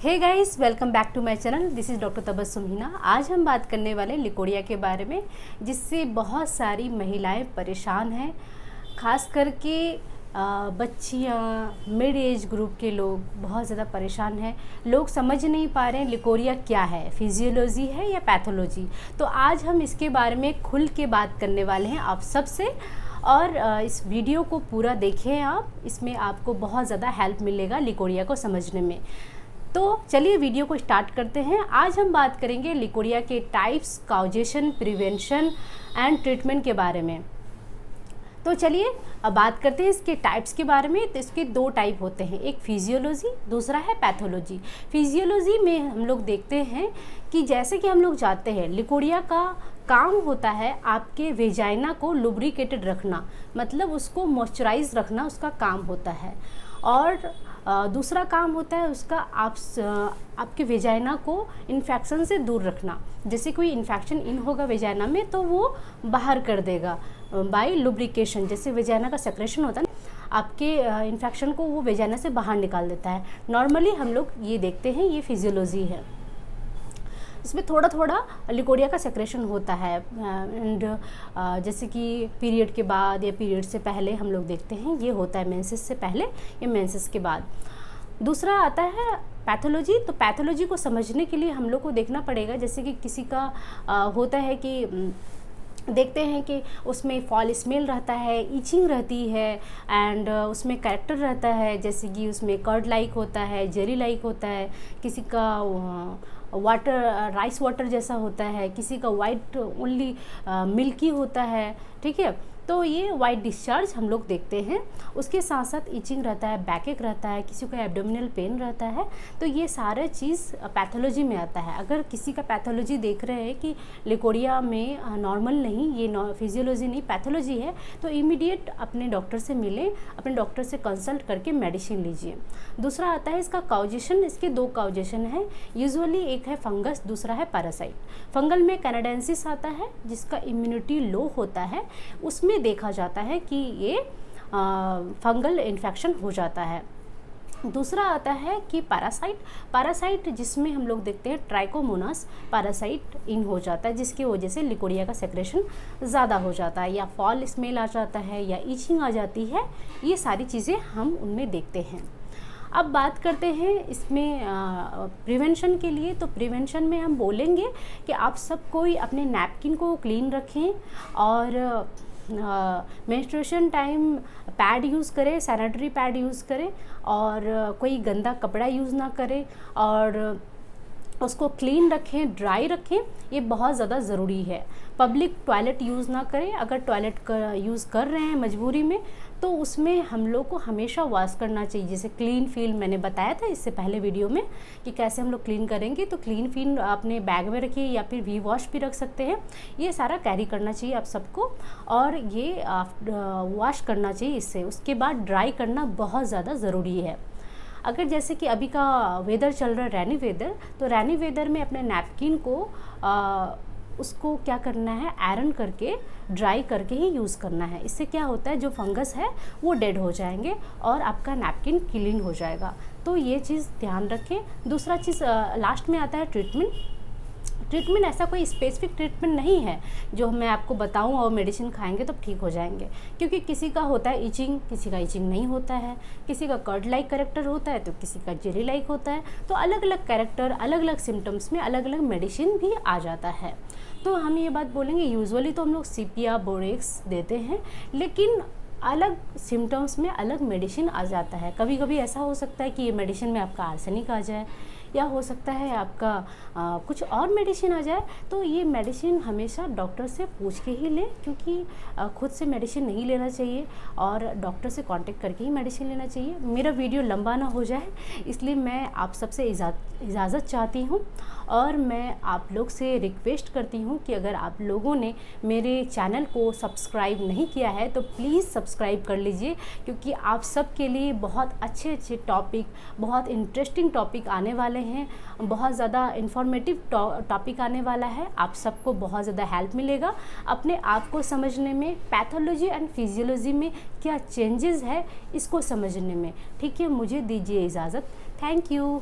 Hey guys, welcome back to my channel. This is doctor Tabassum Hina. आज हम बात करने वाले लिकोरिया के बारे में, जिससे बहुत सारी महिलाएं परेशान हैं। ख़ास करके बच्चियां, मिड एज ग्रुप के लोग बहुत ज़्यादा परेशान हैं। लोग समझ नहीं पा रहे हैं लिकोरिया क्या है, फिजियोलॉजी है या पैथोलॉजी। तो आज हम इसके बारे में खुल के बात करने वाले हैं आप सबसे। और इस वीडियो को पूरा देखें आप, इसमें आपको बहुत ज़्यादा हेल्प मिलेगा लिकोरिया को समझने में। तो चलिए वीडियो को स्टार्ट करते हैं। आज हम बात करेंगे लिकोरिया के टाइप्स, काउजेशन, प्रिवेंशन एंड ट्रीटमेंट के बारे में। तो चलिए अब बात करते हैं इसके टाइप्स के बारे में। तो इसके दो टाइप होते हैं, एक फिजियोलॉजी, दूसरा है पैथोलॉजी। फिजियोलॉजी में हम लोग देखते हैं कि जैसे कि हम लोग जानते हैं लिकोरिया का काम होता है आपके वेजाइना को लुब्रिकेटेड रखना, मतलब उसको मॉइस्चराइज रखना उसका काम होता है। और दूसरा काम होता है उसका आपके वेजाइना को इन्फेक्शन से दूर रखना। जैसे कोई इन्फेक्शन इन होगा वेजाइना में तो वो बाहर कर देगा बाय लुब्रिकेशन। जैसे वेजाइना का सेक्रेशन होता है ना, आपके इन्फेक्शन को वो वेजाइना से बाहर निकाल देता है। नॉर्मली हम लोग ये देखते हैं, ये फिजियोलॉजी है। इसमें थोड़ा थोड़ा लिकोरिया का सेक्रेशन होता है एंड जैसे कि पीरियड के बाद या पीरियड से पहले हम लोग देखते हैं ये होता है, मेंसेस से पहले या मेंसेस के बाद। दूसरा आता है पैथोलॉजी। तो पैथोलॉजी को समझने के लिए हम लोग को देखना पड़ेगा, जैसे कि किसी का होता है कि देखते हैं कि उसमें फॉल स्मेल रहता है, ईचिंग रहती है एंड उसमें कैरेक्टर रहता है, जैसे कि उसमें कर्ड लाइक होता है, जेली लाइक होता है, किसी का वाटर राइस वाटर जैसा होता है, किसी का वाइट ओनली मिल्की होता है। ठीक है, तो ये वाइट डिस्चार्ज हम लोग देखते हैं। उसके साथ साथ ईचिंग रहता है, बैकएक रहता है, किसी का एब्डोमिनल पेन रहता है। तो ये सारे चीज़ पैथोलॉजी में आता है। अगर किसी का पैथोलॉजी देख रहे हैं कि लिकोरिया में नॉर्मल नहीं, ये फिजियोलॉजी नहीं पैथोलॉजी है, तो इमीडिएट अपने डॉक्टर से मिलें, अपने डॉक्टर से कंसल्ट करके मेडिसिन लीजिए। दूसरा आता है इसका काउजेशन। इसके दो काउजेशन हैं यूजुअली, एक है फंगस, दूसरा है पैरासाइट। फंगल में कैनाडेंसिस आता है जिसका इम्यूनिटी लो होता है, उसमें देखा जाता है कि ये फंगल इन्फेक्शन हो जाता है। दूसरा आता है कि पैरासाइट जिसमें हम लोग देखते हैं ट्राइकोमोनास पैरासाइट इन हो जाता है, जिसकी वजह से लिकोरिया का सेक्रेशन ज़्यादा हो जाता है, या फॉल स्मेल आ जाता है, या ईचिंग आ जाती है। ये सारी चीज़ें हम उनमें देखते हैं। अब बात करते हैं इसमें प्रिवेंशन के लिए। तो प्रिवेंशन में हम बोलेंगे कि आप सब कोई अपने नैपकिन को क्लीन रखें और मेंस्ट्रुएशन टाइम पैड यूज़ करें, सैनिटरी पैड यूज़ करें, और कोई गंदा कपड़ा यूज़ ना करें, और उसको क्लीन रखें, ड्राई रखें। ये बहुत ज़्यादा ज़रूरी है। पब्लिक टॉयलेट यूज़ ना करें। अगर टॉयलेट यूज़ कर रहे हैं मजबूरी में, तो उसमें हम लोग को हमेशा वॉश करना चाहिए। जैसे क्लीन फिल्म मैंने बताया था इससे पहले वीडियो में कि कैसे हम लोग क्लीन करेंगे। तो क्लीन फिल्म अपने बैग में रखिए या फिर वी वॉश भी रख सकते हैं। ये सारा कैरी करना चाहिए आप सबको, और ये वॉश करना चाहिए इससे। उसके बाद ड्राई करना बहुत ज़्यादा ज़रूरी है। अगर जैसे कि अभी का वेदर चल रहा है रैनी वेदर, तो रैनी वेदर में अपने नैपकिन को उसको क्या करना है, आयरन करके ड्राई करके ही यूज़ करना है। इससे क्या होता है, जो फंगस है वो डेड हो जाएंगे और आपका नैपकिन क्लीन हो जाएगा। तो ये चीज़ ध्यान रखें। दूसरा चीज़ लास्ट में आता है ट्रीटमेंट ऐसा कोई स्पेसिफिक ट्रीटमेंट नहीं है जो मैं आपको बताऊं और मेडिसिन खाएंगे तो ठीक हो जाएंगे, क्योंकि किसी का होता है ईचिंग, किसी का ईचिंग नहीं होता है, किसी का कर्ड लाइक कैरेक्टर होता है तो किसी का जेली लाइक होता है। तो अलग अलग कैरेक्टर, अलग अलग सिम्टम्स में अलग अलग मेडिसिन भी आ जाता है। तो हम ये बात बोलेंगे, यूजुअली तो हम लोग सीपिया, बोरेक्स देते हैं, लेकिन अलग सिम्टम्स में अलग मेडिसिन आ जाता है। कभी कभी ऐसा हो सकता है कि ये मेडिसिन में आपका आर्सेनिक आ जाए, या हो सकता है आपका कुछ और मेडिसिन आ जाए। तो ये मेडिसिन हमेशा डॉक्टर से पूछ के ही लें, क्योंकि खुद से मेडिसिन नहीं लेना चाहिए और डॉक्टर से कांटेक्ट करके ही मेडिसिन लेना चाहिए। मेरा वीडियो लंबा ना हो जाए इसलिए मैं आप सबसे इजाज़त चाहती हूँ, और मैं आप लोग से रिक्वेस्ट करती हूँ कि अगर आप लोगों ने मेरे चैनल को सब्सक्राइब नहीं किया है तो प्लीज़ सब्सक्राइब कर लीजिए, क्योंकि आप सब के लिए बहुत अच्छे अच्छे टॉपिक, बहुत इंटरेस्टिंग टॉपिक आने वाले हैं, बहुत ज़्यादा इंफॉर्मेटिव टॉपिक आने वाला है। आप सबको बहुत ज़्यादा हेल्प मिलेगा अपने आप को समझने में, पैथोलॉजी एंड फिजियोलॉजी में क्या चेंजेस है इसको समझने में। ठीक है, मुझे दीजिए इजाज़त। Thank you.